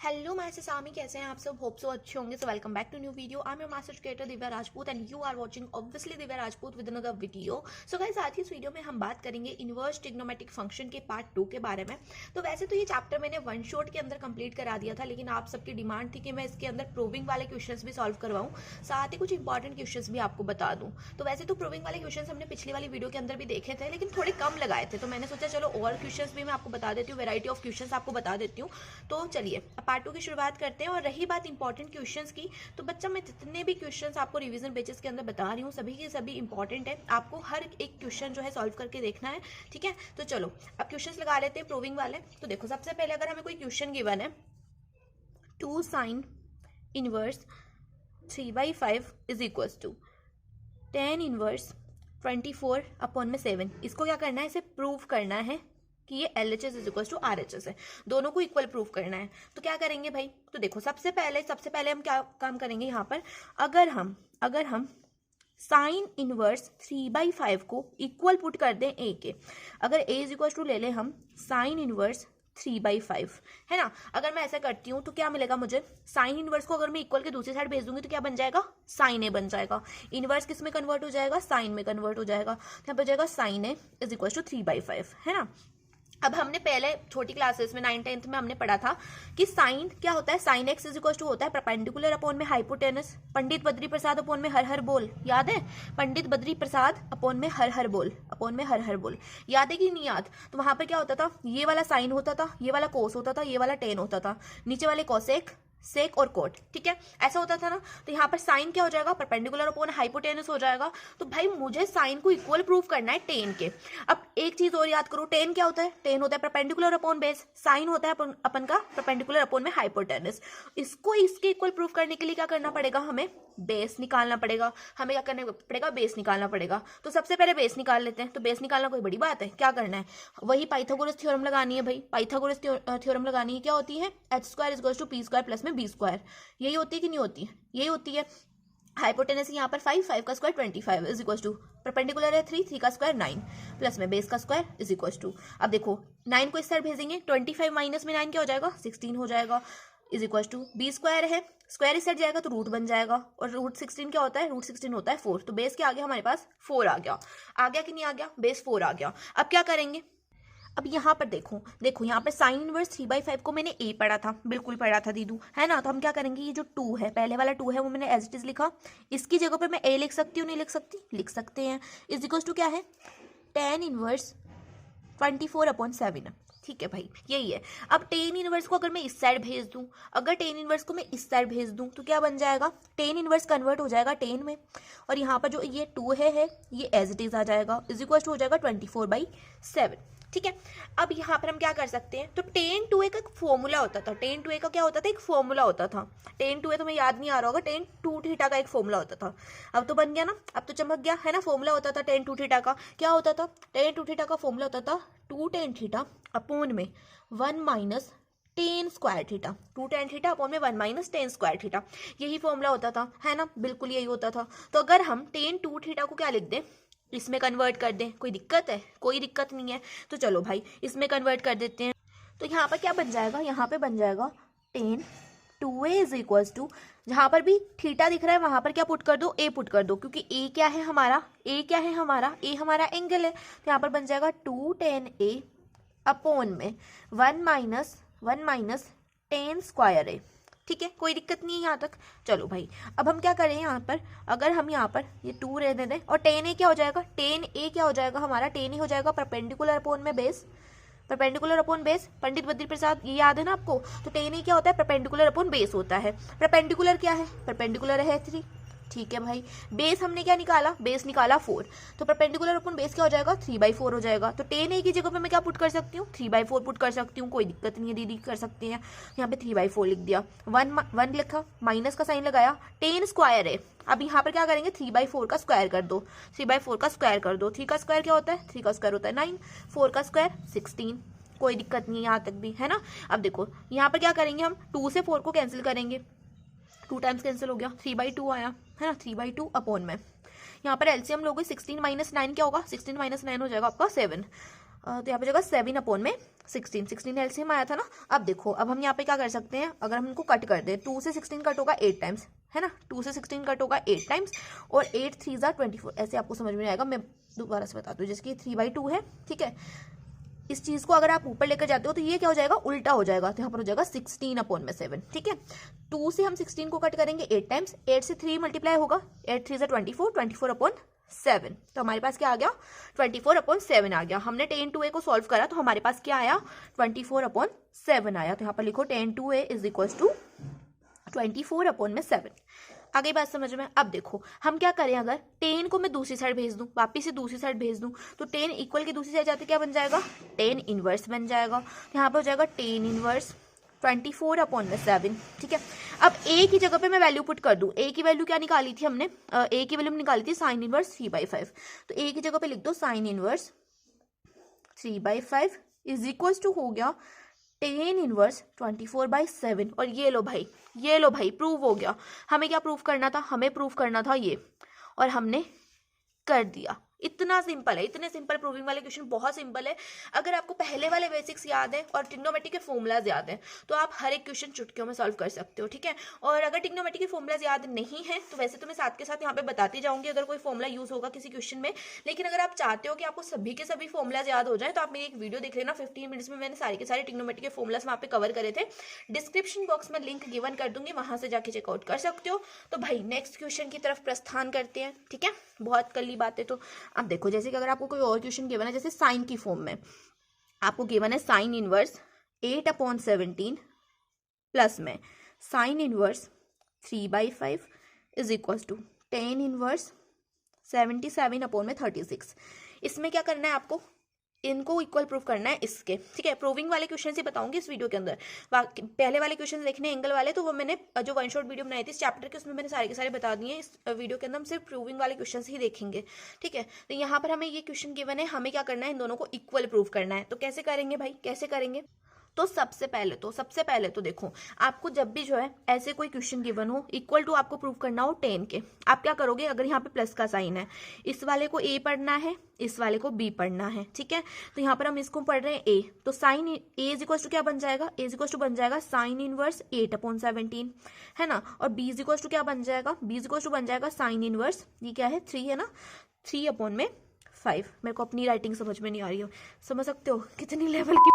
Hello मैं से सामी, कैसे हैं आप सब? होप सो अच्छे होंगे। So welcome back to new video. I am your master creator Divya Rajput and you are watching obviously Divya Rajput with another video. So guys, आज की इस वीडियो में हम बात करेंगे इनवर्स ट्रिग्नोमेट्रिक फंक्शन के पार्ट 2 के बारे में। तो वैसे तो ये चैप्टर मैंने वन शॉट के अंदर कंप्लीट करा दिया था, लेकिन आप सबकी डिमांड थी कि मैं इसके अंदर प्रूविंग वाले क्वेश्चंस भी सॉल्व करवाऊं, साथ ही कुछ इंपॉर्टेंट क्वेश्चंस भी आपको बता दूं। तो वैसे तो प्रूविंग वाले क्वेश्चंस हमने पिछली वाली वीडियो के अंदर भी देखे थे, लेकिन थोड़े कम लगाए थे, तो मैंने सोचा चलो और क्वेश्चंस भी मैं आपको बता देती हूँ, वेराइटी ऑफ क्वेश्चंस आपको बता देती हूँ। तो चलिए अब पार्ट 2 की शुरुआत करते हैं। और रही बात इंपॉर्टेंट क्वेश्चंस की, तो बच्चा मैं जितने भी क्वेश्चंस आपको रिवीजन बेसिस के अंदर बता रही हूँ सभी के सभी इंपॉर्टेंट है। आपको हर एक क्वेश्चन जो है सॉल्व करके देखना है, ठीक है? तो चलो अब क्वेश्चंस लगा लेते हैं प्रूविंग वाले। तो देखो, सबसे पहले अगर हमें कोई क्वेश्चन गिवन है 2 sin inverse 3/5 is equal to 10 inverse 24/7, इसको क्या करना है? इसे प्रूव करना है कि ये LHS is equal to RHS है, दोनों को इक्वल प्रूव करना है। तो क्या करेंगे भाई? तो देखो, सबसे पहले हम क्या काम करेंगे यहाँ पर? अगर हम साइन इनवर्स 3/5 को इक्वल पुट कर दें A के, अगर A इज इक्वल टू ले लें हम साइन इनवर्स 3/5, है ना? अगर मैं ऐसा करती हूँ तो क्या मिलेगा मुझे? साइन इनवर्स को अगर मैं इक्वल के दूसरी साइड भेज दूंगी तो क्या बन जाएगा? साइन ए बन जाएगा। इनवर्स किस में कन्वर्ट हो जाएगा? साइन में कन्वर्ट हो जाएगा। यहाँ पर जाएगा sine a is equal to 3/5, है ना? अब हमने पहले छोटी क्लासेस में 9th-10th में हमने पढ़ा था कि साइन क्या होता है? Sine x is equal to होता है परपेंडिकुलर अपॉन में हाइपोटेनस। पंडित बद्री प्रसाद अपॉन में हर हर बोल, याद है? पंडित बद्री प्रसाद अपॉन में हर हर बोल, अपॉन में हर हर बोल, याद है कि नहीं याद? तो वहां पर क्या होता था? ये वाला साइन होता था, ये वाला कोस होता था, ये वाला टेन होता था, नीचे वाले कोसेक, सेक और कोट, ठीक है? ऐसा होता था ना। तो यहाँ पर साइन क्या हो जाएगा? परपेंडिकुलर अपॉन हाइपोटेनस हो जाएगा। तो भाई मुझे साइन को इक्वल प्रूव करना है टेन के। अब एक चीज और याद करो, टेन क्या होता है? टेन होता है परपेंडिकुलर अपॉन बेस, साइन होता है अपन का परपेंडिकुलर अपॉन में हाइपोटेनस। इसको इसके इक्वल प्रूव करने के लिए क्या करना पड़ेगा? हमें बेस निकालना पड़ेगा। हमें क्या करना पड़ेगा? बेस निकालना पड़ेगा। तो सबसे पहले बेस निकाल लेते हैं। तो बेस निकालना कोई बड़ी बात है? क्या करना है? वही पाइथागोरस थ्योरम लगानी है भाई। पाइथागोरस थ्योरम लगानी है। क्या होती है? h² is equal to p² plus में b²। यही होती है कि नहीं होती है? यही होती है। हाइपोटेनस यहाँ पर 5 का square 25 is equal to perpendicular है 3 का स्क्वायर 9 प्लस में बेस का स्क्वायर इज इक्वल टू, अब देखो 9 को इस साइड भेजेंगे, 25 माइनस में 9 क्या हो जाएगा? 16 हो जाएगा, इज इक्वल टू b² है, स्क्वायर इस साइड जाएगा तो रूट बन जाएगा, और रूट 16 क्या होता है? रूट 16 होता है 4। तो बेस क्या आ गया हमारे पास? 4 आ गया कि नहीं आ गया? बेस 4 आ गया। अब क्या करेंगे? अब यहाँ पर देखो यहाँ पर साइन इनवर्स 3/5 को मैंने ए पढ़ा था, बिल्कुल पढ़ा था दीदू, है ना? तो हम क्या करेंगे? ये जो 2 है, पहले वाला 2 है, वो मैंने एज इट इज लिखा। इसकी जगह पे मैं ए लिख सकती हूँ, नहीं लिख सकती? लिख सकते हैं। इज इक्वल टू क्या है? 10 इनवर्स 24/7, ठीक है भाई, यही है। अब टेन इनवर्स को अगर मैं इस साइड भेज दूं, अगर टेन इनवर्स को मैं इस साइड भेज दूं तो क्या बन जाएगा? टेन इनवर्स कन्वर्ट हो जाएगा टेन में, और यहाँ पर जो ये 2 है ये एज इट इज आ जाएगा, इज इक्वल टू हो जाएगा 24/7, ठीक है? अब यहाँ पर हम क्या कर सकते हैं? तो टेन टू ए का एक फॉर्मूला होता था। टेन टू ए का क्या होता था? एक फॉर्मूला होता था। टेन टू ए तुम्हें याद नहीं आ रहा होगा, टेन टू थीटा का एक फॉर्मूला होता था। अब तो बन गया ना, अब तो चमक गया, है ना? फॉर्मूला होता था टेन टू थीटा का। क्या होता था? टेन टू थीटा का फॉर्मूला होता था 2 tan थीटा अपॉन में 1 minus ten square theta. 2 tan theta upon में 1 माइनस टेन स्क्वायर थीटा, यही फॉर्मूला होता था, है ना? बिल्कुल यही होता था। तो अगर हम टेन टू थीटा को क्या लिख दें? इसमें कन्वर्ट कर दें, कोई दिक्कत है? कोई दिक्कत नहीं है। तो चलो भाई इसमें कन्वर्ट कर देते हैं। तो यहाँ पर क्या बन जाएगा? यहाँ पे बन जाएगा ten 2a is equal to, जहाँ पर भी थीटा दिख रहा है वहां पर क्या पुट कर दो? ए पुट कर दो, क्योंकि ए क्या है हमारा? ए क्या है हमारा? ए हमारा एंगल है। तो यहाँ पर बन जाएगा 2 tan a अपॉन में 1 माइनस टेन स्क्वायर ए, ठीक है? कोई दिक्कत नहीं है यहाँ तक। चलो भाई अब हम क्या करें यहाँ पर? अगर हम यहाँ पर ये 2 रहने दें, और टेन ए क्या हो जाएगा? टेन ए क्या हो जाएगा हमारा? टेन ए हो जाएगा परपेंडिकुलर अपॉन में बेस, परपेंडिकुलर अपॉन बेस। पंडित बद्री प्रसाद, ये याद है ना आपको? तो टेन ए क्या होता है? परपेंडिकुलर अपॉन बेस होता है। परपेंडिकुलर क्या है? परपेंडिकुलर है 3, ठीक है भाई। बेस हमने क्या निकाला? बेस निकाला 4। तो परपेंडिकुलर अपॉन बेस क्या हो जाएगा? 3/4 हो जाएगा। तो टेन ए की जगह पे मैं क्या पुट कर सकती हूँ? 3/4 पुट कर सकती हूँ, कोई दिक्कत नहीं है दीदी, कर सकते हैं। यहाँ पे 3/4 लिख दिया, 1 लिखा, माइनस का साइन लगाया, टेन स्क्वायर है। अब यहाँ पर क्या करेंगे? 3/4 का स्क्वायर कर दो, 3/4 का स्क्वायर कर दो। 3 का स्क्वायर क्या होता है? 3 का स्क्वायर होता है 9, 4 का स्क्वायर 16, कोई दिक्कत नहीं है यहाँ तक भी, है ना? अब देखो यहाँ पर क्या करेंगे? हम 2 से 4 को कैंसिल करेंगे, 2 टाइम्स कैंसिल हो गया, 3/2 आया, है ना? 3/2 अपॉन में यहाँ पर एलसीएम लोगे, 16 माइनस 9 क्या होगा? 16 माइनस 9 हो जाएगा आपका 7। तो यहाँ पे जाएगा 7 अपॉन में 16 एलसीएम आया था ना। अब देखो, अब हम यहाँ पे क्या कर सकते हैं, अगर हम इनको कट कर दें, 2 से 16 कट होगा 8 टाइम्स, है ना, 2 से 16 कट होगा 8 टाइम्स, और 8 3 ज़ा 24। ऐसे आपको समझ में नहीं आएगा, मैं दोबारा से बता दूँ, जैसे कि 3/2 है, ठीक है। इस चीज़ को अगर आप ऊपर लेकर जाते हो तो ये क्या हो जाएगा, उल्टा हो जाएगा, तो यहाँ पर हो जाएगा 16/7, ठीक है। 2 से हम 16 को कट करेंगे 8 टाइम्स, 8 से 3 मल्टीप्लाई होगा, 8 3 ज़ा 24, 24/7, तो हमारे पास क्या आ गया, 24/7 आ गया। हमने 10(2a) को सॉल्व करा तो हमारे पास क्या आया, 24/7 आया। तो यहाँ पर लिखो 10(2a) इज इक्वल टू 24/7। आ गई बात समझ में। अब देखो हम क्या करें, अगर 10 को मैं दूसरी साइड भेज दूं, वापिस से दूसरी साइड भेज दूं, तो 10 इक्वल की दूसरी साइड जाते क्या बन जाएगा, 10 इनवर्स बन जाएगा। यहाँ पर हो जाएगा 10 इनवर्स 24/7, ठीक है। अब a की जगह पे मैं वैल्यू पुट कर दूं, a की वैल्यू क्या निकाली थी हमने, a की वैल्यू निकाली थी साइन इनवर्स 3/5, तो a की जगह पे लिख दो sine inverse 3/5 is equal to हो गया 10 इनवर्स 24/7। और ये लो भाई, ये लो भाई, प्रूव हो गया। हमें क्या प्रूव करना था, हमें प्रूव करना था ये, और हमने कर दिया। इतना सिंपल है, इतने सिंपल प्रूविंग वाले क्वेश्चन बहुत सिंपल है। अगर आपको पहले वाले बेसिक्स याद है और ट्रिग्नोमेट्री के फॉर्मूलाज याद है तो आप हर एक क्वेश्चन चुटकियों में सॉल्व कर सकते हो, ठीक है। और अगर ट्रिग्नोमेट्री के फॉर्मूलाज याद नहीं है तो वैसे तो मैं साथ के साथ यहाँ पे बताती जाऊंगी अगर कोई फॉर्मूला यूज होगा किसी क्वेश्चन में, लेकिन अगर आप चाहते हो कि आपको सभी के सभी फॉर्मूलाज याद हो जाए तो आप मेरी एक वीडियो देख लेना, 15 मिनट्स में मैंने सारे के सारे ट्रिग्नोमेट्री के फॉर्मूलाज वहाँ पे कवर करे थे। डिस्क्रिप्शन बॉक्स में लिंक गिवन कर दूंगी, वहां से जाके चेकआउट कर सकते हो। तो भाई नेक्स्ट क्वेश्चन की तरफ प्रस्थान करते हैं, ठीक है। बहुत कर ली बातें तो अब देखो, जैसे कि अगर आपको कोई और क्वेश्चन गिवन है, जैसे साइन की फॉर्म में आपको गिवन है साइन इनवर्स 8/17 प्लस में sine inverse 3/5 is equal to 10 inverse 77/36। इसमें क्या करना है आपको, इनको इक्वल प्रूफ करना है इसके, ठीक है। प्रूविंग वाले क्वेश्चन ही बताऊंगी इस वीडियो के अंदर, पहले वाले क्वेश्चन देखने एंगल वाले तो वो मैंने जो वन शॉट वीडियो बनाई थी इस चैप्टर के, उसमें मैंने सारे के सारे बता दिए। इस वीडियो के अंदर हम सिर्फ प्रूविंग वाले क्वेश्चन ही देखेंगे, ठीक है। तो यहाँ पर हमें ये क्वेश्चन गिवन है, हमें क्या करना है, इन दोनों को इक्वल प्रूफ करना है। तो कैसे करेंगे भाई, कैसे करेंगे, तो सबसे पहले तो देखो, आपको जब भी जो है ऐसे कोई क्वेश्चन गिवन हो, इक्वल टू आपको प्रूफ करना हो 10 के, आप क्या करोगे, अगर यहाँ पे प्लस का साइन है, इस वाले को a पढ़ना है, इस वाले को b पढ़ना है, ठीक है। तो यहाँ पर हम इसको पढ़ रहे हैं a, तो sine a is equal to क्या बन जाएगा, a इज इक्वल टू बन जाएगा साइन इनवर्स 8/17, है ना। और b इज इक्वल टू क्या बन जाएगा, b इज इक्वल टू बन जाएगा साइन इनवर्स, ये क्या है 3 है ना, 3/5। मेरे को अपनी राइटिंग समझ में नहीं आ रही हो, समझ सकते हो कितनी लेवल की।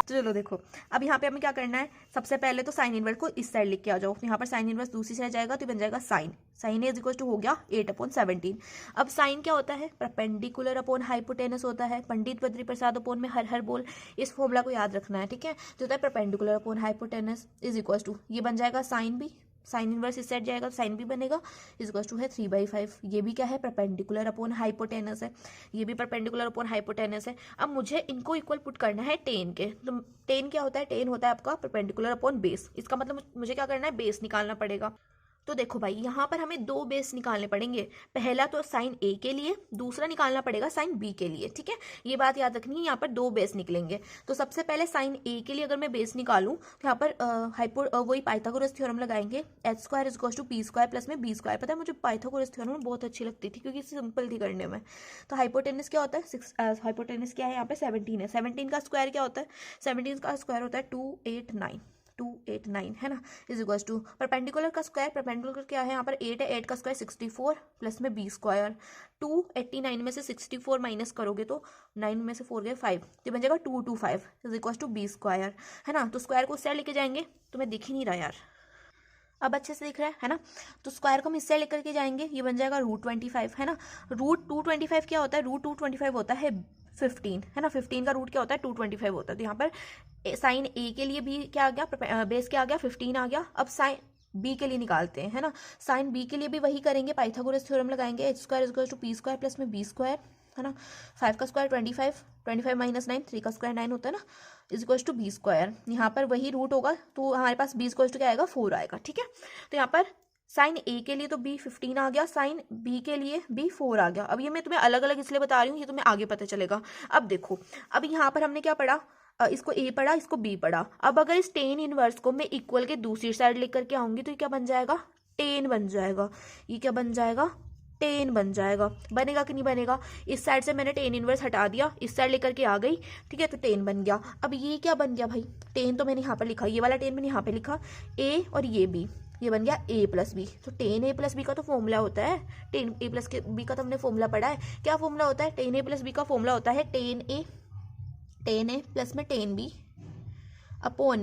चलो देखो, अब यहाँ पे हमें क्या करना है, सबसे पहले तो साइन इनवर्स को इस साइड लिख के आ जाओ। यहाँ पर साइन इनवर्स दूसरी साइड जाएगा तो बन जाएगा sine a is equal to हो गया 8/17। अब साइन क्या होता है, परपेंडिकुलर अपॉन हाइपोटेनस होता है। पंडित बद्री प्रसाद अपॉन में हर हर बोल, इस फॉर्मूला को याद रखना है, ठीक है। जो होता है perpendicular upon hypotenuse is equal to, ये बन जाएगा साइन बी, साइन इनवर्स इस साइड जाएगा तो साइन भी बनेगा, इज इक्वल टू है 3/5। ये भी क्या है, परपेंडिकुलर अपॉन हाइपोटेनस है, ये भी परपेंडिकुलर अपॉन हाइपोटेनस है। अब मुझे इनको इक्वल पुट करना है 10 के, तो 10 क्या होता है, 10 होता है आपका परपेंडिकुलर अपॉन बेस। इसका मतलब मुझे क्या करना है, बेस निकालना पड़ेगा। तो देखो भाई, यहाँ पर हमें दो बेस निकालने पड़ेंगे, पहला तो साइन ए के लिए, दूसरा निकालना पड़ेगा साइन बी के लिए, ठीक है। ये बात याद रखनी है, यहाँ पर दो बेस निकलेंगे। तो सबसे पहले साइन ए के लिए अगर मैं बेस निकालूं तो यहाँ पर वही पाइथागोरस थ्योरम लगाएंगे, h² is equal to p² plus में b²। पता है मुझे पाइथागोरस थ्योरम बहुत अच्छी लगती थी क्योंकि सिंपल थी करने में। तो हाइपोटेनस क्या होता है, हाइपोटेनस क्या है, यहाँ पे 17 है, 17 का स्क्वायर क्या होता है, 17 का स्क्वायर होता है 289, है ना, इज इक्वल टू परपेंडिकुलर का स्क्वायर, परपेंडिकुलर क्या है यहाँ पर 8 है, 8 का स्क्वायर 64 प्लस में b²। 289 में से 64 माइनस करोगे तो 9 में से 4 गए 5, तो बन जाएगा 225 इज इक्वल टू b², है ना। तो स्क्वायर को उस साइड लेके जाएंगे, तो मैं दिख ही नहीं रहा यार, अब अच्छे से दिख रहा है ना। तो स्क्वायर को हम इस साइड लेकर के जाएंगे, ये बन जाएगा √25, है ना। √225 क्या होता है, √225 होता है 15, है ना। 15 का रूट क्या होता है, 225 होता है। तो यहाँ पर साइन ए के लिए भी क्या आ गया, बेस क्या आ गया, 15 आ गया। अब साइन बी के लिए निकालते हैं, है ना। साइन बी के लिए भी वही करेंगे, पाइथागोरस थ्योरम लगाएंगे, h² is equal to p² plus में b², है ना। 5 का स्क्वायर 25 माइनस 9, 3 का स्क्वायर 9 होता है ना, इज इक्वल टू b²। यहाँ पर वही रूट होगा तो हमारे पास b इक्वल टू क्या आएगा, 4 आएगा, ठीक है। तो यहाँ पर साइन ए के लिए तो b 15 आ गया, साइन बी के लिए b 4 आ गया। अब ये मैं तुम्हें अलग अलग इसलिए बता रही हूँ, ये तुम्हें आगे पता चलेगा। अब देखो, अब यहाँ पर हमने क्या पढ़ा, इसको a पढ़ा, इसको b पढ़ा। अब अगर इस 10 इनवर्स को मैं इक्वल के दूसरी साइड लेकर के आऊंगी तो ये क्या बन जाएगा, 10 बन जाएगा। ये क्या बन जाएगा, टेन बन जाएगा। बनेगा कि नहीं बनेगा? इस साइड से मैंने टेन इनवर्स हटा दिया, इस साइड लेकर के आ गई, ठीक है, तो टेन बन गया। अब ये क्या बन गया भाई? टेन तो मैंने यहाँ पर लिखा, ये वाला टेन मैंने यहाँ पे लिखा, ए और ये बी, ये बन गया ए प्लस बी। तो टेन ए प्लस बी का तो फॉर्मूला होता है, टेन ए प्लस के बी का तो हमने फॉर्मूला पढ़ा है। क्या फॉर्मूला होता है? टेन ए प्लस बी का फॉर्मूला होता है टेन ए प्लस में टेन बी अपोन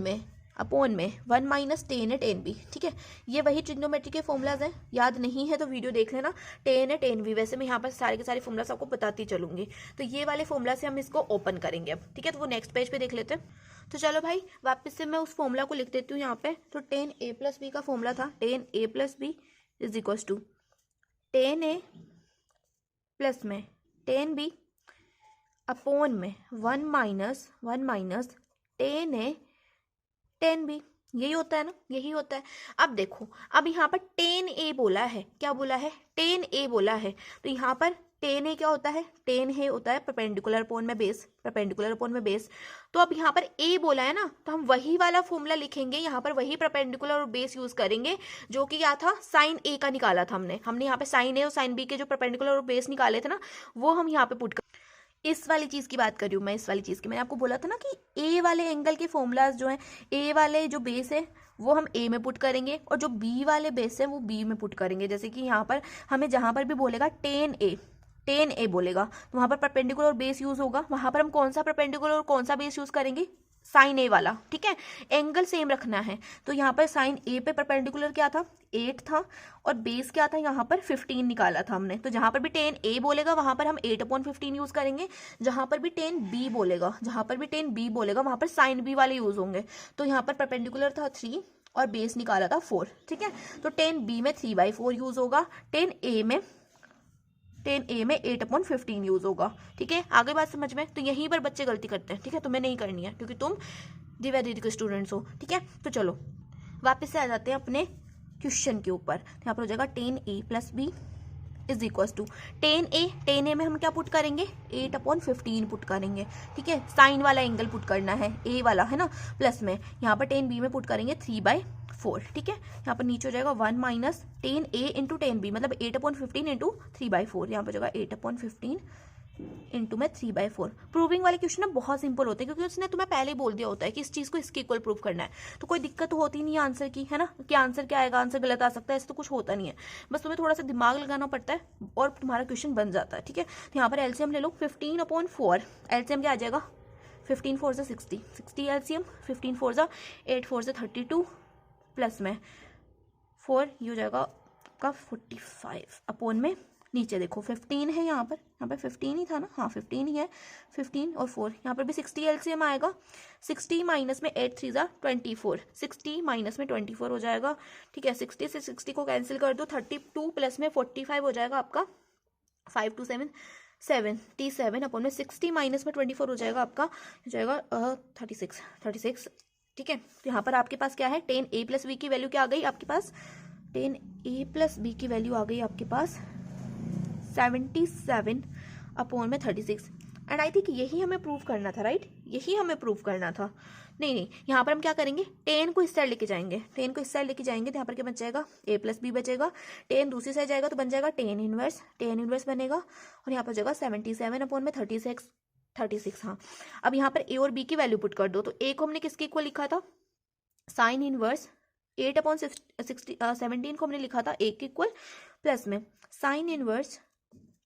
में 1 minus tan a tan B, ठीक है। ये वही ट्रिग्नोमेट्री के फॉर्मूलाज हैं, याद नहीं है तो वीडियो देख लेना। टेन ए टेन बी, वैसे मैं यहाँ पर सारे के सारे फॉर्मूलाज आपको बताती चलूंगी। तो ये वाले फॉर्मूला से हम इसको ओपन करेंगे अब, ठीक है। तो वो नेक्स्ट पेज पे देख लेते हैं। तो चलो भाई वापस से मैं उस फॉर्मूला को लिख देती हूँ यहाँ पे। तो टेन ए प्लस बी का फॉर्मूला था tan A plus B is equals to ten A plus में टेन बी अपोन में 1 minus tan a tan b. यही होता है ना, यही होता है। अब देखो, अब यहाँ पर टेन ए बोला है, क्या बोला है? टेन ए बोला है। तो यहाँ पर टेन ए क्या होता है? टेन ए होता है परपेंडिकुलर अपोन में बेस, परपेंडिकुलर अपोन में बेस। तो अब यहाँ पर ए बोला है ना, तो हम वही वाला फॉर्मूला लिखेंगे, यहाँ पर वही परपेंडिकुलर और बेस यूज करेंगे जो कि क्या था? साइन ए का निकाला था हमने यहाँ पे साइन ए और साइन बी के जो परपेंडिकुलर और बेस निकाले थे ना, वो हम यहाँ पे पुट इस वाली चीज़ की बात कर रही हूँ मैं, इस वाली चीज़ की। मैंने आपको बोला था ना कि ए वाले एंगल के फॉर्मूलाज जो हैं, ए वाले जो बेस है वो हम ए में पुट करेंगे और जो बी वाले बेस है वो बी में पुट करेंगे। जैसे कि यहाँ पर हमें जहाँ पर भी बोलेगा टेन ए बोलेगा तो वहाँ पर परपेंडिकुलर और बेस यूज होगा। वहाँ पर हम कौन सा परपेंडिकुलर और कौन सा बेस यूज करेंगे? साइन ए वाला, ठीक है। एंगल सेम रखना है। तो यहाँ पर साइन ए पे परपेंडिकुलर क्या था? 8 था और बेस क्या था? यहाँ पर 15 निकाला था हमने। तो जहाँ पर भी टेन ए बोलेगा वहाँ पर हम 8/15 यूज करेंगे। जहाँ पर भी टेन बी बोलेगा वहाँ पर साइन बी वाले यूज होंगे। तो यहाँ पर परपेंडिकुलर था 3 और बेस निकाला था 4, ठीक है। तो टेन बी में 3/4 यूज होगा, टेन ए में 8/15 यूज होगा, ठीक है। आगे बात समझ में? तो यहीं पर बच्चे गलती करते हैं, ठीक है। तुम्हें नहीं करनी है क्योंकि तुम दिव्या दीदी के स्टूडेंट्स हो, ठीक है। तो चलो वापस से आ जाते हैं अपने क्वेश्चन के ऊपर। यहाँ पर हो जाएगा ten A plus B is equal to ten A में हम क्या पुट करेंगे? 8/15 पुट करेंगे, ठीक है। साइन वाला एंगल पुट करना है, ए वाला है ना, प्लस में यहाँ पर टेन बी में पुट करेंगे 3/4, ठीक है। यहाँ पर नीचे हो जाएगा 1 माइनस टेन ए इंटू टेन बी, मतलब 8/15 इंटू 3/4। यहाँ पर हो जाएगा 8/15 इंटू में 3/4। प्रूविंग वाले क्वेश्चन ना बहुत सिंपल होते हैं क्योंकि उसने तुम्हें पहले ही बोल दिया होता है कि इस चीज़ को इसके इक्वल प्रूव करना है, तो कोई दिक्कत तो होती नहीं है आंसर की, है ना, कि आंसर क्या आएगा, आंसर गलत आ सकता है, ऐसा तो कुछ होता नहीं है। बस तुम्हें थोड़ा सा दिमाग लगाना पड़ता है और तुम्हारा क्वेश्चन बन जाता है, ठीक है। तो यहाँ पर एलसीएम ले लो 15/4। एलसीएम क्या आ जाएगा? 15 4 से 60 एलसीएम, 15 4 से 8 4 से 32 प्लस में 4, ये हो जाएगा आपका 45 अपोन में नीचे देखो 15 है, यहाँ पर 15 ही था ना, हाँ 15 ही है, 15 और 4, यहाँ पर भी 60 एलसीएम आएगा। 60 माइनस में 8 3 जा 24, 60 माइनस में 24 हो जाएगा, ठीक है। 60 से 60 को कैंसिल कर दो, 32 प्लस में 45 हो जाएगा आपका 5 2 7 77 अपॉन में 60 माइनस में 24 हो जाएगा आपका, हो जाएगा 36, ठीक है। तो यहाँ पर आपके पास क्या है? टेन ए प्लस बी की वैल्यू क्या आ गई आपके पास? टेन ए प्लस बी की वैल्यू आ गई आपके पास 77 अपॉन में 36। एंड आई थिंक यही हमें प्रूव करना था, राइट? यही हमें प्रूव करना था। नहीं, यहाँ पर हम क्या करेंगे? टेन को इस साइड लेके जाएंगे, तो यहाँ पर क्या बच जाएगा? ए प्लस बी बचेगा। टेन दूसरी साइड जाएगा तो बन जाएगा टेन इनवर्स बनेगा और यहाँ पर हो जाएगा 77 अपॉन में 36। हाँ, अब यहाँ पर ए और बी की वैल्यू पुट कर दो। तो ए को हमने किसके इक्वल लिखा था? साइन इनवर्स 8/17 को हमने लिखा था ए के इक्वल, प्लस में साइन इनवर्स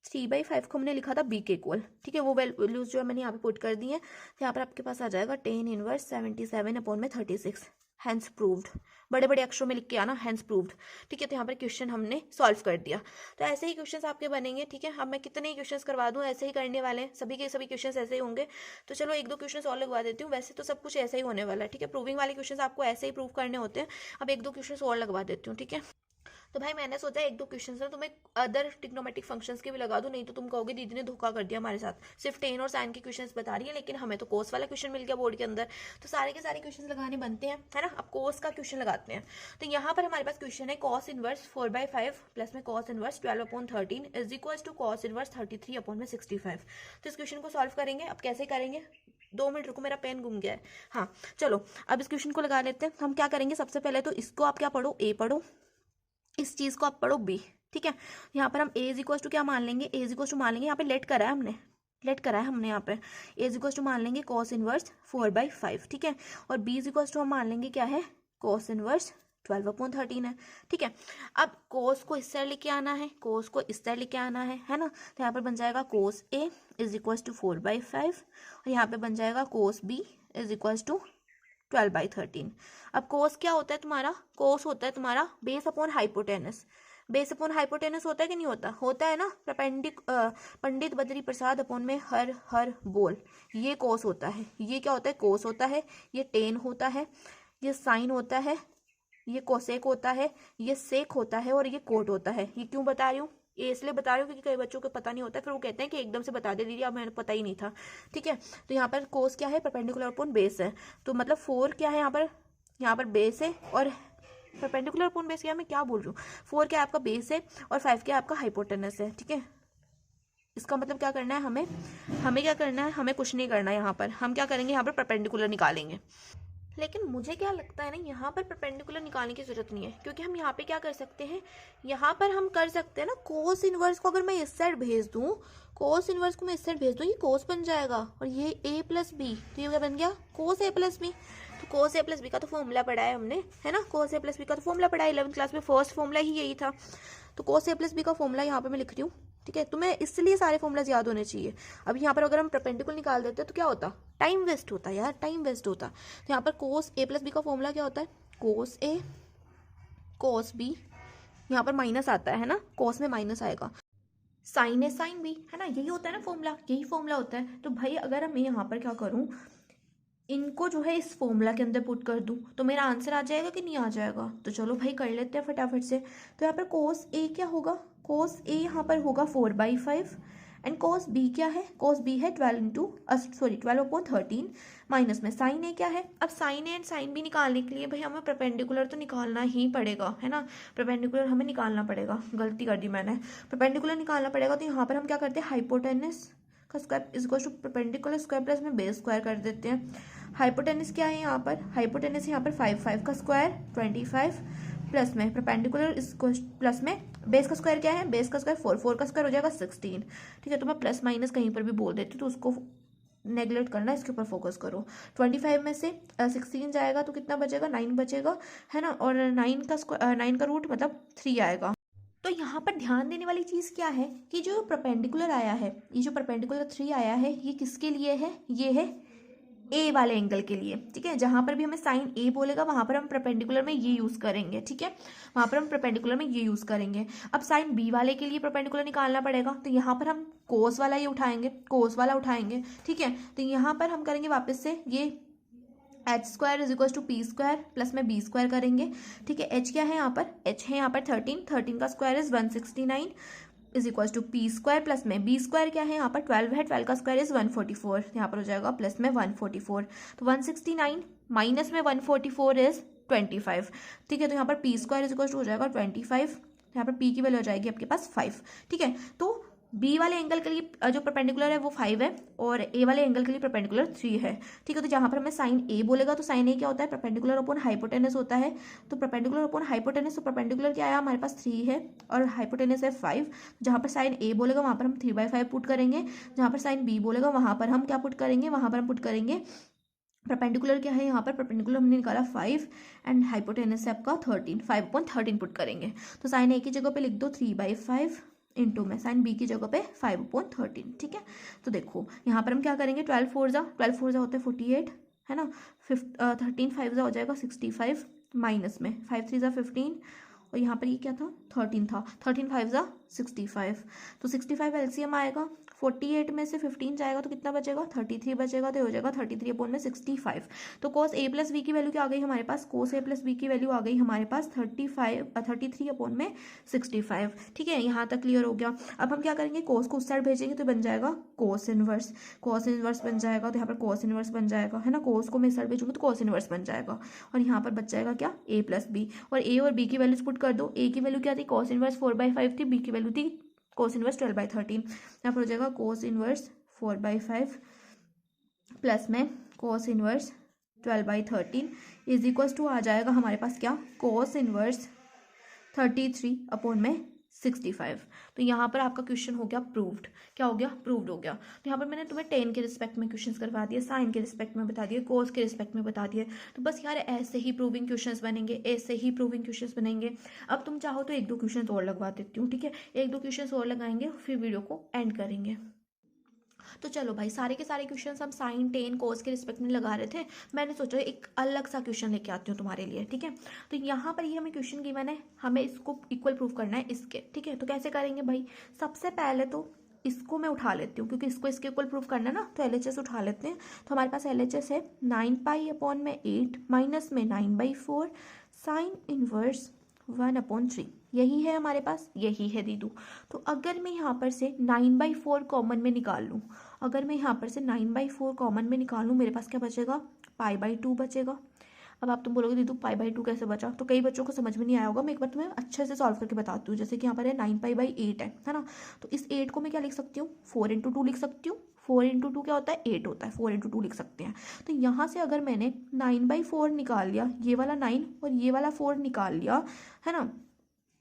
3/5 को हमने लिखा था बी के इक्वल, ठीक है। वो वैल्यूज जो है मैंने यहाँ पे पुट कर दी है। तो यहाँ पर आपके पास आ जाएगा टेन इनवर्स 77 अपॉन में 36, हैंस प्रूव्ड। बड़े बड़े अक्षरों में लिख के आना, हैंस प्रूव्ड, ठीक है। तो यहाँ पर क्वेश्चन हमने सॉल्व कर दिया। तो ऐसे ही क्वेश्चंस आपके बनेंगे, ठीक है। अब मैं कितने ही क्वेश्चंस करवा दूँ, ऐसे ही करने वाले हैं, सभी के सभी क्वेश्चंस ऐसे ही होंगे। तो चलो एक दो क्वेश्चंस और लगवा देती हूँ। वैसे तो सब कुछ ऐसा ही होने वाला है, ठीक है। प्रूविंग वाले क्वेश्चंस आपको ऐसे ही प्रूव करने होते हैं। अब एक दो क्वेश्चंस और लगवा देती हूँ, ठीक है। तो भाई मैंने सोचा एक दो क्वेश्चंस है तुम्हें अदर ट्रिग्नोमेट्रिक फंक्शंस के भी लगा दूं, नहीं तो तुम कहोगे दीदी ने धोखा कर दिया हमारे साथ, सिर्फ टेन और साइन के क्वेश्चंस बता रही है, लेकिन हमें तो कोस वाला क्वेश्चन मिल गया बोर्ड के अंदर। तो सारे के सारे क्वेश्चंस लगाने बनते हैं, है ना। अब कोस का क्वेश्चन लगाते हैं। तो यहाँ पर हमारे पास क्वेश्चन है कॉस इनवर्स 4/5 प्लस में cos inverse 12/13 is equal to cos inverse 33 upon में 65। तो इस क्वेश्चन को सॉल्व करेंगे। अब कैसे करेंगे? 2 मिनट रुको, मेरा पेन गुम गया है। हाँ चलो, अब इस क्वेश्चन को लगा लेते हैं। हम क्या करेंगे? सबसे पहले तो इसको आप क्या पढ़ो? ए पढ़ो, इस चीज को आप पढ़ो बी, ठीक है। यहाँ पर हम a इज इक्वल टू क्या मान लेंगे, a इज इक्वल टू मान लेंगे, यहाँ पे लेट करा है हमने, लेट करा है हमने यहाँ पे a इज इक्वल टू मान लेंगे cos इनवर्स 4/5, ठीक है। और b इज इक्वल टू हम मान लेंगे क्या है, cos इनवर्स 12/13 है, ठीक है। अब cos को इस साइड लेके आना है, cos को इस साइड लेके आना है ना। तो यहाँ पर बन जाएगा cos a is equal to 4/5 और यहाँ पे बन जाएगा cos b is equal to 12/13। अब cos क्या होता है तुम्हारा, cos होता है तुम्हारा base upon hypotenuse. Base upon hypotenuse होता है कि नहीं होता, होता है ना। पंडित बद्री प्रसाद अपॉन में हर हर बोल, ये cos होता है। ये क्या होता है, cos होता है, ये टेन होता है, ये साइन होता है, ये कोसेक होता है, ये सेक होता है और ये कोट होता है। ये क्यों बता रही हूँ, ये इसलिए बता रही हूँ क्योंकि कई बच्चों को पता नहीं होता है, फिर वो कहते हैं कि एकदम से बता दे दीदी, अब मैंने पता ही नहीं था, ठीक है। तो यहाँ पर कोस क्या है, परपेंडिकुलर अपॉन बेस है। तो मतलब 4 क्या है यहाँ पर बेस है और परपेंडिकुलर अपॉन बेस, मैं क्या बोल रही हूँ, 4 क्या आपका बेस है और 5 क्या आपका हाइपोटेनस है, ठीक है। इसका मतलब क्या करना है हमें क्या करना है, हमें कुछ नहीं करना है। यहाँ पर हम क्या करेंगे, यहाँ पर परपेंडिकुलर निकालेंगे। लेकिन मुझे क्या लगता है ना, यहाँ पर परपेंडिकुलर निकालने की जरूरत नहीं है, क्योंकि हम यहाँ पे क्या कर सकते हैं, यहाँ पर हम कर सकते हैं ना, कोस इनवर्स को अगर मैं इस साइड भेज दूँ, कोस इनवर्स को मैं इस साइड भेज दूँ, ये कोस बन जाएगा और ये a प्लस बी, तो ये क्या बन गया, कोस a प्लस बी। तो कोस a प्लस बी का तो फॉर्मूला पढ़ा है हमने, है ना। कोस a प्लस बी का तो फॉर्मूला पढ़ा है 11th क्लास में, फर्स्ट फॉर्मूला ही यही था। तो कोस a प्लस बी का फॉर्मूला यहाँ पे मैं लिख रही हूँ, ठीक है। तुम्हें इसलिए सारे फॉर्मूलाज याद होने चाहिए। अब यहाँ पर अगर हम परपेंडिकुलर निकाल देते तो क्या होता, टाइम वेस्ट होता यार, टाइम वेस्ट होता। तो यहाँ पर कोस a प्लस बी का फॉर्मूला क्या होता है, कोस a कोस b, यहाँ पर माइनस आता है ना, कोस में माइनस आएगा, साइन ए साइन बी, है ना, यही होता है ना फॉर्मूला, यही फॉर्मूला होता है। तो भाई अगर मैं यहाँ पर क्या करूँ, इनको जो है इस फॉर्मूला के अंदर पुट कर दूँ तो मेरा आंसर आ जाएगा कि नहीं आ जाएगा। तो चलो भाई कर लेते हैं फटाफट से। तो यहाँ पर कोस ए क्या होगा, कोस ए यहाँ पर होगा 4/5 एंड कोस बी क्या है, कोस बी है 12/13 माइनस में साइन ए क्या है। अब sine a and sine b निकालने के लिए भाई हमें परपेंडिकुलर तो निकालना ही पड़ेगा, है ना। परपेंडिकुलर हमें निकालना पड़ेगा, गलती कर दी मैंने, परपेंडिकुलर निकालना पड़ेगा। तो यहाँ पर हम क्या करते हैं, हाइपोटेनस का square is equal to perpendicular square plus में बेस स्क्वायर कर देते हैं। हाइपोटेनस क्या है यहाँ पर, हाइपोटेनस यहाँ पर 5 का स्क्वायर 25 प्लस में परपेंडिकुलर इसको प्लस में बेस का स्क्वायर क्या है, बेस का स्क्वायर 4 का स्क्वायर हो जाएगा 16, ठीक है। तो मैं प्लस माइनस कहीं पर भी बोल देती हूँ तो उसको नेगलेक्ट करना, इसके ऊपर फोकस करो। 25 में से 16 जाएगा तो कितना बचेगा, 9 बचेगा, है ना। और 9 का रूट मतलब 3 आएगा। तो यहाँ पर ध्यान देने वाली चीज़ क्या है कि जो परपेंडिकुलर आया है, ये जो परपेंडिकुलर 3 आया है, ये किसके लिए है, ये है ए वाले एंगल के लिए, ठीक है। जहां पर भी हमें साइन ए बोलेगा वहां पर हम परपेंडिकुलर में ये यूज करेंगे, ठीक है। वहां पर हम परपेंडिकुलर में ये यूज करेंगे। अब साइन बी वाले के लिए परपेंडिकुलर निकालना पड़ेगा, तो यहाँ पर हम कोस वाला ये उठाएंगे, कोस वाला उठाएंगे, ठीक है। तो यहाँ पर हम करेंगे वापस से ये h square is equal to p square plus में बी स्क्वायर करेंगे, ठीक है। एच क्या है यहाँ पर, एच है यहाँ पर 13 का square is 169 is equal to p square plus में बी स्क्वायर क्या है यहाँ पर 12 है, 12 का स्क्वायर इज 144, यहाँ पर हो जाएगा प्लस में 144। तो 169 माइनस में 144 इज 25, ठीक है। तो यहाँ पर p square is equal to हो जाएगा 25, यहाँ पर पी की वैल्यू हो जाएगी आपके पास 5, ठीक है। तो बी वाले एंगल के लिए जो परपेंडिकुलर है वो 5 है और ए वाले एंगल के लिए परपेंडिकुलर 3 है, ठीक है। तो जहां पर हमें साइन ए बोलेगा तो साइन ए क्या होता है, परपेंडिकुलर अपॉन हाइपोटेनस होता है। तो परपेंडिकुलर अपॉन हाइपोटेनस, तो परपेंडिकुलर क्या आया हमारे पास 3 है और हाइपोटेनस है 5। जहां पर साइन ए बोलेगा वहां पर हम 3/5 पुट करेंगे, जहां पर साइन बी बोलेगा वहां पर हम क्या पुट करेंगे, वहां पर हम पुट करेंगे परपेंडिकुलर क्या है यहाँ पर, परपेंडिकुलर हमने निकाला 5 एंड हाइपोटेनस है आपका 13, 5/13 पुट करेंगे। तो साइन ए की जगह पे लिख दो 3/5 इंटू में साइन बी की जगह पे 5/13, ठीक है। तो देखो यहाँ पर हम क्या करेंगे, 12 4 जा होते हैं 48, है ना। 13 5 जा हो जाएगा 65 माइनस में 5 3 जा 15 और यहाँ पर ये क्या था 13 था, 13 5 जा 65। तो 65 एलसीएम आएगा, 48 में से 15 जाएगा तो कितना बचेगा 33 बचेगा, तो हो जाएगा 33 अपॉन में 65। तो कोस ए प्लस बी की वैल्यू क्या आ गई हमारे पास, कोस ए प्लस बी की वैल्यू आ गई हमारे पास 33 अपॉन में 65, ठीक है। यहाँ तक क्लियर हो गया। अब हम क्या करेंगे, कोस को उस साइड भेजेंगे तो बन जाएगा कोस इनवर्स, कोस इनवर्स बन जाएगा। तो यहाँ पर कोस इनवर्स बन जाएगा, है ना। कोस को मैं इस साइड भेजूंगी तो कोस इनवर्स बन जाएगा और यहाँ पर बच जाएगा क्या, ए प्लस बी। और ए और बी की वैल्यूज पुट कर दो, ए की वैल्यू क्या थी, कोस इनवर्स 4/5 थी, बी की वैल्यू थी कोस इनवर्स 12/13। यहाँ पर हो जाएगा कोस इनवर्स 4/5 प्लस में cos inverse 12/13 is equal to आ जाएगा हमारे पास क्या, कोस इनवर्स 33 अपॉन में 65। तो यहाँ पर आपका क्वेश्चन हो गया प्रूव्ड। क्या हो गया? प्रूव्ड हो गया। तो यहाँ पर मैंने तुम्हें टेन के रिस्पेक्ट में क्वेश्चंस करवा दिए, साइन के रिस्पेक्ट में बता दिए, कोस के रिस्पेक्ट में बता दिए। तो बस यार ऐसे ही प्रूविंग क्वेश्चंस बनेंगे, ऐसे ही प्रूविंग क्वेश्चंस बनेंगे। अब तुम चाहो तो एक दो क्वेश्चन और लगवा देती हूँ, ठीक है? एक दो क्वेश्चन और लगाएंगे, फिर वीडियो को एंड करेंगे। तो चलो भाई, सारे के सारे क्वेश्चंस हम साइन टेन कोस के रिस्पेक्ट में लगा रहे थे। मैंने सोचा एक अलग सा क्वेश्चन लेके आती हूँ तुम्हारे लिए, ठीक है? तो यहाँ पर ये हमें क्वेश्चन गिवन है, हमें इसको इक्वल प्रूफ करना है इसके, ठीक है? तो कैसे करेंगे भाई? सबसे पहले तो इसको मैं उठा लेती हूँ, क्योंकि इसको इसके इक्वल प्रूफ करना है ना, तो LHS उठा लेते हैं। तो हमारे पास LHS है 9π/8 माइनस में 9/4 साइन इनवर्स 1/3। यही है हमारे पास, यही है दीदू। तो अगर मैं यहाँ पर से 9/4 कॉमन में निकाल लूँ, अगर मैं यहाँ पर से 9/4 कॉमन में निकालूँ, मेरे पास क्या बचेगा? π/2 बचेगा। अब आप तुम बोलोगे दीदू π/2 कैसे बचा? तो कई बच्चों को समझ में नहीं आया होगा, मैं एक बार तुम्हें अच्छे से सॉल्व करके बताती हूँ। जैसे कि यहाँ पर है 9π/8 है ना? तो इस 8 को मैं क्या लिख सकती हूँ? 4 × 2 लिख सकती हूँ। 4 × 2 क्या होता है? 8 होता है। 4 × 2 लिख सकते हैं। तो यहाँ से अगर मैंने 9/4 निकाल लिया, ये वाला 9 और ये वाला 4 निकाल लिया, है ना?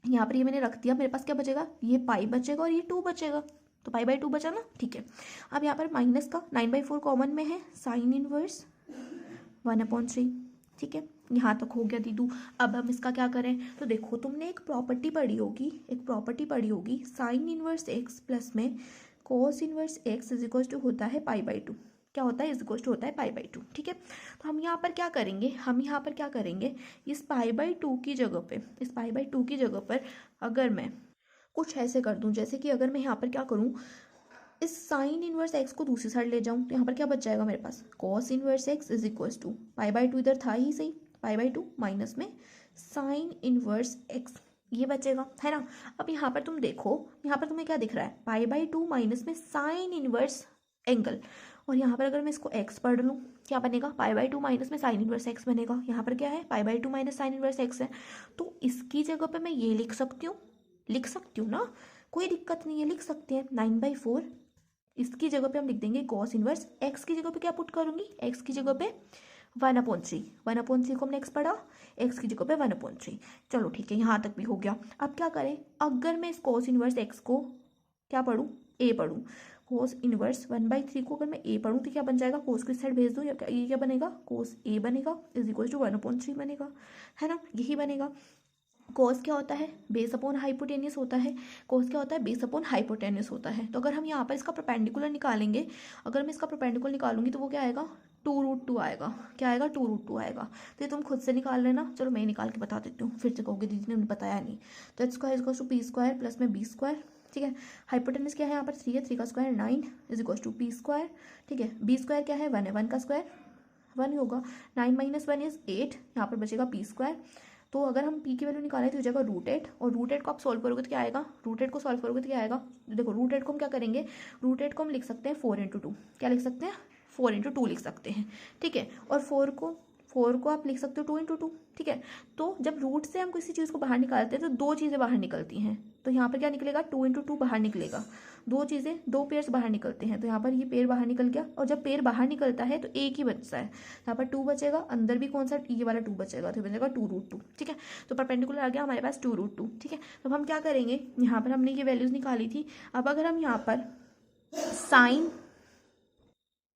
यहाँ पर ये मैंने रख दिया, मेरे पास क्या बचेगा? ये पाई बचेगा और ये 2 बचेगा। तो π/2 बचा ना, ठीक है? अब यहाँ पर माइनस का 9/4 कॉमन में है, साइन इनवर्स 1/3, ठीक है? यहाँ तक हो गया दीदू। अब हम इसका क्या करें? तो देखो, तुमने एक प्रॉपर्टी पढ़ी होगी, साइन इनवर्स x प्लस में cos inverse x is equal to होता है π/2। क्या होता है? इज इक्वल टू होता है π/2, ठीक है? तो हम यहाँ पर क्या करेंगे? इस π/2 की जगह पर अगर मैं कुछ ऐसे कर दूं, जैसे कि अगर मैं यहाँ पर क्या करूँ, इस साइन इनवर्स एक्स को दूसरी साइड ले जाऊँ, तो यहाँ पर क्या बच जाएगा मेरे पास? Cos inverse X is equal to π/2, इधर था ही सही, π/2 माइनस में साइन इनवर्स एक्स, ये बचेगा, है ना? अब यहाँ पर तुम देखो, यहाँ पर तुम्हें क्या दिख रहा है? π/2 माइनस में साइन इनवर्स एंगल। और यहाँ पर अगर मैं इसको x पढ़ लूँ, क्या बनेगा? π/2 माइनस में साइन इनवर्स x बनेगा। यहाँ पर क्या है? π/2 माइनस साइन इनवर्स x है। तो इसकी जगह पे मैं ये लिख सकती हूँ ना, कोई दिक्कत नहीं है, लिख सकते हैं 9/4। इसकी जगह पे हम लिख देंगे कॉस इनवर्स। एक्स की जगह पे क्या पुट करूंगी? एक्स की जगह पे 1/3। 1/3 को हमने एक्स पढ़ा, एक्स की जगह पे 1/3। चलो ठीक है, यहाँ तक भी हो गया। अब क्या करें? अगर मैं इस कॉस इनवर्स एक्स को क्या पढ़ूँ? ए पढ़ूँ। कोस इनवर्स 1/3 को अगर मैं ए पढ़ूँ तो क्या बन जाएगा? कोस की साइड भेज दूँ, या ये क्या बनेगा? कोस ए बनेगा इज इक्वल टू 1/3 बनेगा, है ना? यही बनेगा। कोस क्या होता है? बेस अपॉन हाइपोटेनियस होता है। कोस क्या होता है? बेस अपॉन हाइपोटेनियस होता है। तो अगर हम यहाँ पर इसका परपेंडिकुलर निकालेंगे, अगर मैं इसका परपेंडिकुलर निकालूंगी तो वो क्या आएगा? 2√2 आएगा। क्या आएगा? 2√2 आएगा। तो ये तुम खुद से निकाल लेना। चलो मैं निकाल के बता देती हूँ, फिर से कहोगे दीदी ने उन्हें बताया नहीं। तो h² is to p² plus में b², ठीक है? हाइपोटेनियस क्या है? यहाँ पर 3 है, 3 का square 9 is equal to p², ठीक है? b² क्या है? 1 है, 1 का स्क्वायर 1 ही होगा। 9 माइनस 1 इज 8, यहाँ पर बचेगा p²। तो अगर हम p की वैल्यू निकालें तो हो जाएगा √8, और √8 को आप सॉल्व करोगे तो क्या आएगा? √8 को सॉल्व करोगे तो क्या आएगा? देखो, √8 को हम क्या करेंगे? √8 को हम लिख सकते हैं 4 × 2। क्या लिख सकते हैं? 4 × 2 लिख सकते हैं, ठीक है? और 4 को आप लिख सकते हो 2 × 2, ठीक है? तो जब रूट से हम किसी चीज़ को बाहर निकालते हैं तो दो चीज़ें बाहर निकलती हैं। तो यहाँ पर क्या निकलेगा? 2 × 2 बाहर निकलेगा। दो चीज़ें, दो पेयर्स बाहर निकलते हैं, तो यहाँ पर ये पेयर बाहर निकल गया। और जब पेयर बाहर निकलता है तो एक ही बचता है, यहाँ पर 2 बचेगा, अंदर भी कौन सा? ये वाला 2 बचेगा, तो बचेगा 2√2, ठीक है? तो परपेंडिकुलर आ गया हमारे पास 2√2, ठीक है? तो हम क्या करेंगे? यहाँ पर हमने ये वैल्यूज निकाली थी। अब अगर हम यहाँ पर साइन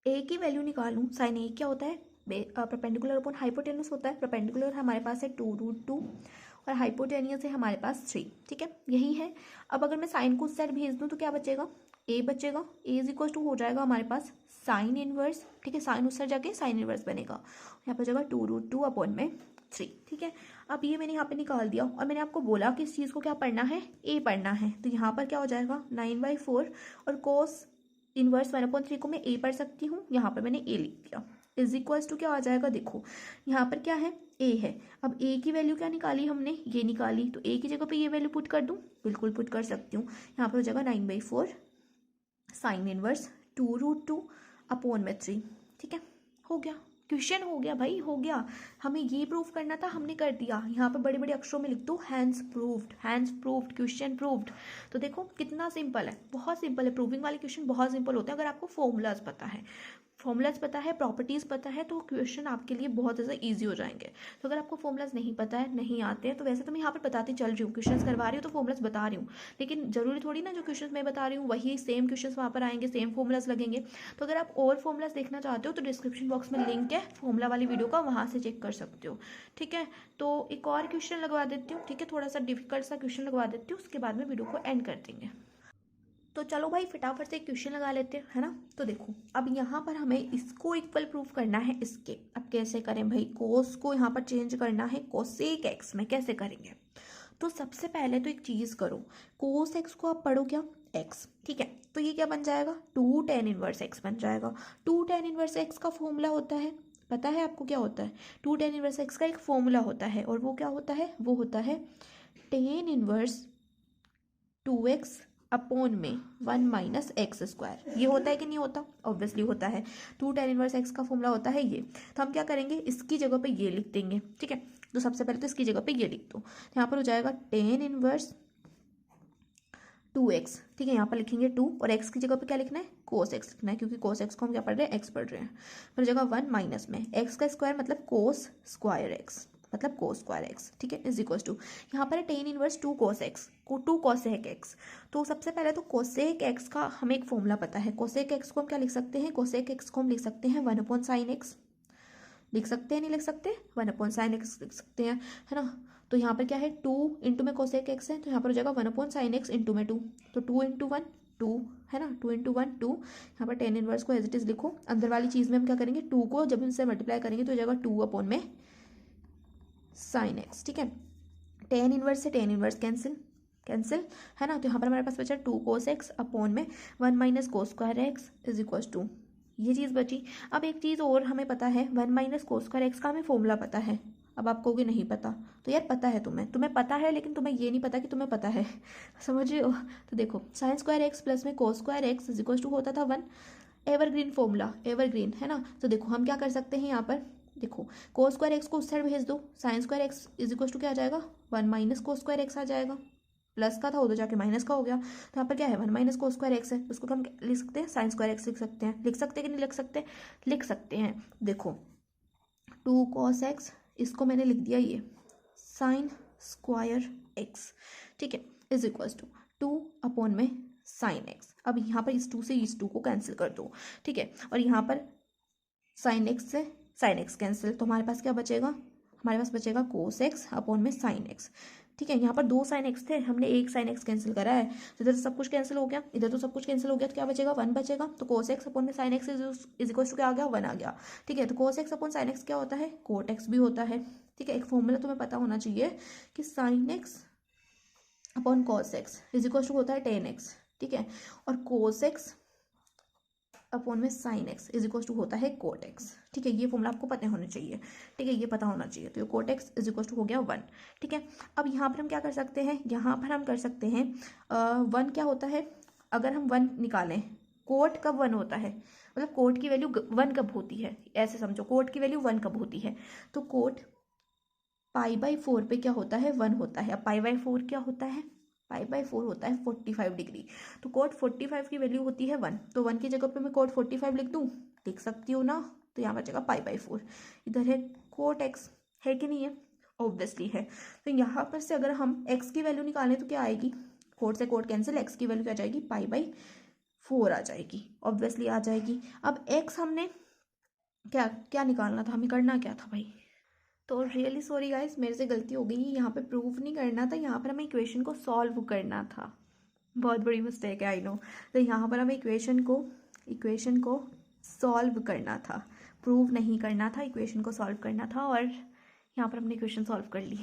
ए की वैल्यू निकालूँ, साइन ए क्या होता है? परपेंडिकुलर अपॉन हाइपोटेन्यूस होता है। परपेंडिकुलर हमारे पास है 2√2 और हाइपोटेनियस है हमारे पास 3, ठीक है? यही है। अब अगर मैं साइन को उस साइड भेज दूँ तो क्या बचेगा? ए बचेगा। ए इज इक्वल टू हो जाएगा हमारे पास साइन इनवर्स, ठीक है? साइन उस साइड जाके साइन इनवर्स बनेगा, यहाँ पर जाएगा 2√2 अपॉन में 3, ठीक है? अब ये मैंने यहाँ पे निकाल दिया, और मैंने आपको बोला कि इस चीज़ को क्या पढ़ना है? ए पढ़ना है। तो यहाँ पर क्या हो जाएगा? 9/4 और कोस इनवर्स 1/3 को मैं ए पढ़ सकती हूँ, यहाँ पर मैंने ए लिख दिया, इज इक्वल्स टू क्या आ जाएगा? देखो, यहाँ पर क्या है? ए है। अब ए की वैल्यू क्या निकाली हमने? ये निकाली। तो ए की जगह पे ये वैल्यू पुट कर दूँ? बिल्कुल पुट कर सकती हूँ। यहाँ पर हो जाएगा 9/4 साइन इनवर्स 2√2 अपॉन में 3, ठीक है? हो गया, क्वेश्चन हो गया भाई, हो गया। हमें ये प्रूफ करना था, हमने कर दिया। यहाँ पर बड़े बड़े अक्षरों में लिख दो हैंस प्रूव्ड, क्वेश्चन प्रूव्ड। तो देखो कितना सिंपल है, बहुत सिंपल है। प्रूविंग वाले क्वेश्चन बहुत सिंपल होते हैं अगर आपको फॉर्मूलाज पता है। फॉर्मूलाज पता है, प्रॉपर्टीज़ पता है, तो क्वेश्चन आपके लिए बहुत ज़्यादा इजी हो जाएंगे। तो अगर आपको फॉर्मूलाज नहीं पता है, नहीं आते हैं, तो वैसे तो मैं यहाँ पर बताती चल रही हूँ, क्वेश्चंस करवा रही हूँ तो फॉर्मूलाज बता रही हूँ, लेकिन जरूरी थोड़ी ना जो क्वेश्चंस मैं बता रही हूँ वही सेम क्वेश्चंस वहाँ पर आएंगे, सेम फॉर्मूलाज लगेंगे। तो अगर आप और फॉर्मूलाज देखना चाहते हो तो डिस्क्रिप्शन बॉक्स में लिंक है फॉर्मूला वाली वीडियो का, वहाँ से चेक कर सकते हो। ठीक है, तो एक और क्वेश्चन लगवा देती हूँ। ठीक है, थोड़ा सा डिफिकल्ट सा क्वेश्चन लगवा देती हूँ, उसके बाद में वीडियो को एंड कर देंगे। तो चलो भाई फटाफट से एक क्वेश्चन लगा लेते हैं, है ना। तो देखो अब यहाँ पर हमें इसको इक्वल प्रूफ करना है इसके। अब कैसे करें भाई, कोस को यहाँ पर चेंज करना है कोसेक एक्स में, कैसे करेंगे। तो सबसे पहले तो एक चीज़ करो, कोस एक्स को आप पढ़ो क्या, एक्स। ठीक है, तो ये क्या बन जाएगा, 2 tan इनवर्स एक्स बन जाएगा। 2 tan इनवर्स एक्स का फॉर्मूला होता है, पता है आपको क्या होता है। 2 tan इनवर्स एक्स का एक फॉर्मूला होता है, और वो क्या होता है, वो होता है tan इनवर्स 2x अपॉन में 1 माइनस एक्स स्क्वायर। ये होता है कि नहीं होता, ऑब्वियसली होता है। 2 tan इनवर्स एक्स का फॉर्मूला होता है ये। तो हम क्या करेंगे, इसकी जगह पे ये लिख देंगे। ठीक है, तो सबसे पहले तो इसकी जगह पे ये लिख दो, तो यहाँ पर हो जाएगा tan इनवर्स 2x। ठीक है, यहाँ पर लिखेंगे 2, और x की जगह पे क्या लिखना है, cos x लिखना है, क्योंकि cos x को हम क्या पढ़ रहे हैं, x पढ़ रहे हैं। फिर जगह 1 माइनस में x का स्क्वायर मतलब cos स्क्वायर x, मतलब cos स्क्वायर x। ठीक है, इज इक्वल टू यहाँ पर है tan इनवर्स 2 cos x को 2 cosec x। तो सबसे पहले तो cosec x का हमें एक फॉर्मूला पता है। cosec x को हम क्या लिख सकते हैं, cosec x को हम लिख सकते हैं 1 अपॉन साइन x। लिख सकते हैं, नहीं लिख सकते, 1 अपॉन साइन एक्स लिख सकते हैं, है ना। तो यहाँ पर क्या है, 2 इंटू में कोसेक एक्स है, तो यहाँ पर हो जाएगा 1 अपॉन साइन एक्स इंटू में 2, तो 2 इंटू 1 2, है ना, 2 इंटू 1 2। यहाँ पर tan इनवर्स को एज इट इज लिखो, अंदर वाली चीज़ में हम क्या करेंगे, 2 को जब इनसे मल्टीप्लाई करेंगे तो हो जाएगा 2 अपॉन में साइन एक्स। ठीक है, tan इनवर्स से tan इनवर्स कैंसिल कैंसिल, है ना। तो यहाँ पर हमारे पास बचा 2 cos x अपॉन में 1 minus cos square x is equal to, ये चीज़ बची। अब एक चीज़ और हमें पता है, 1 माइनस कोस स्क्वायर एक्स का हमें फॉर्मूला पता है। अब आप कहोगे नहीं पता, तो यार पता है, तुम्हें पता है, लेकिन तुम्हें ये नहीं पता कि तुम्हें पता है। समझ रहे हो। तो देखो साइन स्क्वायर एक्स प्लस में cos square x is equal to होता था 1, एवरग्रीन फॉर्मूला, एवरग्रीन, है ना। तो देखो हम क्या कर सकते हैं यहाँ पर, देखो कोस स्क्वायर एक्स को उस साइड भेज दो, sine square x is equal to क्या आ जाएगा, 1 माइनस कोस स्क्वायर एक्स आ जाएगा। प्लस का था वो तो जाके माइनस का हो गया, तो यहाँ पर क्या है 1 माइनस कोस स्क्वायर एक्स है, उसको हम लिख सकते हैं साइन स्क्वायर एक्स लिख सकते हैं। लिख सकते हैं कि नहीं लिख सकते, लिख सकते हैं। देखो 2 cos x, इसको मैंने लिख दिया ये साइन स्क्वायर एक्स। ठीक है, इज इक्वल्स टू 2 अपॉन में साइन एक्स। अब यहाँ पर इस 2 से इस 2 को कैंसिल कर दो। ठीक है, और यहाँ पर साइन एक्स से साइन एक्स कैंसिल, तो हमारे पास क्या बचेगा, हमारे पास बचेगा कोस एक्स अपॉन में साइन एक्स। ठीक है, यहाँ पर 2 साइन एक्स थे, हमने 1 साइन एक्स कैंसिल करा है, तो इधर तो सब कुछ कैंसिल हो गया, इधर तो सब कुछ कैंसिल हो गया, तो क्या बचेगा, 1 बचेगा। तो कोस एक्स अपॉन में sine x is equal to क्या आ गया, 1 आ गया। ठीक है, तो cos x upon sine x क्या होता है, कोट एक्स भी होता है। ठीक है, एक फॉर्मूला तुम्हें पता होना चाहिए कि sine x upon cos x is equal to होता है टेन एक्स। ठीक है, और कोस एक्स अपॉन में sine x is equal to होता है कोट एक्स। ठीक है, ये फॉर्मूला आपको पता होना चाहिए। ठीक है, ये पता होना चाहिए, तो ये cot x is equal to हो गया 1। ठीक है, अब यहाँ पर हम क्या कर सकते हैं, यहाँ पर हम कर सकते हैं 1 क्या होता है, अगर हम 1 निकालें, कोट कब 1 होता है, मतलब कोट की वैल्यू 1 कब होती है, ऐसे समझो कोट की वैल्यू 1 कब होती है, तो कोट π/4 पे क्या होता है, 1 होता है। अब π/4 क्या होता है, π/4 होता है 45 डिग्री, तो कोट 45 की वैल्यू होती है 1, तो 1 की जगह पे मैं कोट 45 लिख दूँ, लिख सकती हूँ ना। तो यहाँ बचेगा π/4, इधर है कोट एक्स, है कि नहीं है, ऑब्वियसली है। तो यहाँ पर से अगर हम x की वैल्यू निकालें तो क्या आएगी, कोट से कोट कैंसिल, x की वैल्यू क्या जाएगी, π/4 आ जाएगी, ऑब्वियसली आ जाएगी। अब x हमने क्या क्या निकालना था, हमें करना क्या था भाई, तो रियली सॉरी गाइस, मेरे से गलती हो गई, यहाँ पे प्रूफ नहीं करना था, यहाँ पर हमें इक्वेशन को सॉल्व करना था। बहुत बड़ी मिस्टेक है, आई नो। तो यहाँ पर हमें इक्वेशन को सॉल्व करना था, प्रूव नहीं करना था, इक्वेशन को सॉल्व करना था, और यहाँ पर हमने इक्वेशन सॉल्व कर ली।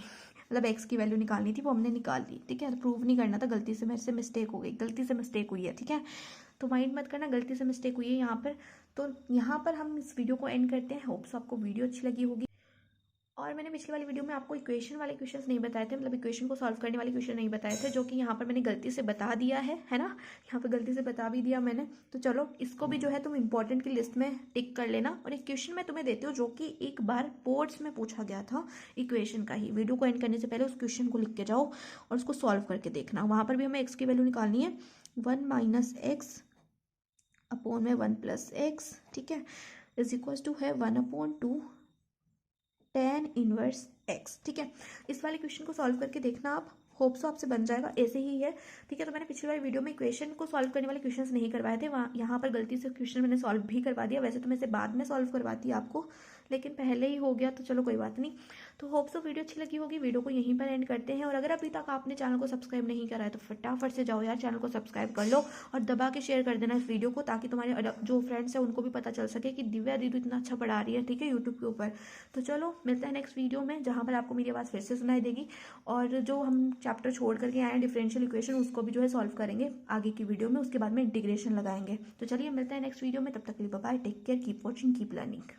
मतलब एक्स की वैल्यू निकालनी थी, वो हमने निकाल ली। ठीक है, तो प्रूव नहीं करना था, गलती से मेरे से मिस्टेक हो गई, गलती से मिस्टेक हुई है। ठीक है, तो माइंड मत करना, गलती से मिस्टेक हुई है यहाँ पर। तो यहाँ पर हम इस वीडियो को एंड करते हैं। होप्स आपको वीडियो अच्छी लगी होगी। और मैंने पिछली वाली वीडियो में आपको इक्वेशन वाले क्वेश्चंस नहीं बताए थे, मतलब इक्वेशन को सॉल्व करने वाले क्वेश्चन नहीं बताए थे, जो कि यहाँ पर मैंने गलती से बता दिया है ना, यहाँ पर गलती से बता भी दिया मैंने। तो चलो इसको भी जो है तुम इंपॉर्टेंट की लिस्ट में टिक कर लेना। और एक क्वेश्चन मैं तुम्हें देती हूँ जो कि एक बार बोर्ड्स में पूछा गया था इक्वेशन का ही। वीडियो को एंड करने से पहले उस क्वेश्चन को लिख के जाओ और उसको सॉल्व करके देखना। वहाँ पर भी हमें एक्स की वैल्यू निकालनी है, 1 माइनस एक्स अपॉन में 1 प्लस एक्स, ठीक है, इज इक्वल टू है 1/2 tan इनवर्स एक्स, ठीक है। इस वाले क्वेश्चन को सॉल्व करके देखना आप, होप सो आपसे बन जाएगा, ऐसे ही है, ठीक है। तो मैंने पिछली वाली वीडियो में इक्वेशन को सॉल्व करने वाले क्वेश्चंस नहीं करवाए थे, वहाँ यहाँ पर गलती से क्वेश्चन मैंने सॉल्व भी करवा दिया, वैसे तो मैं इसे बाद में सॉल्व करवाती आपको, लेकिन पहले ही हो गया, तो चलो कोई बात नहीं। तो होप सो वीडियो अच्छी लगी होगी, वीडियो को यहीं पर एंड करते हैं। और अगर अभी तक आपने चैनल को सब्सक्राइब नहीं करा है तो फटाफट से जाओ यार, चैनल को सब्सक्राइब कर लो और दबा के शेयर कर देना इस वीडियो को, ताकि तुम्हारे जो फ्रेंड्स हैं उनको भी पता चल सके कि दिव्या दीदी इतना अच्छा पढ़ा रही है, ठीक है, यूट्यूब के ऊपर। तो चलो मिलते हैं नेक्स्ट वीडियो में, जहाँ पर आपको मेरी आवाज़ फिर से सुनाई देगी, और जो हम चैप्टर छोड़ करके आए हैं डिफरेंशियल इक्वेशन, उसको भी जो है सॉल्व करेंगे आगे की वीडियो में, उसके बाद में इंटीग्रेशन लगाएंगे। तो चलिए मिलते हैं नेक्स्ट वीडियो में, तब तक के लिए bye bye, take care, keep watching, keep learning.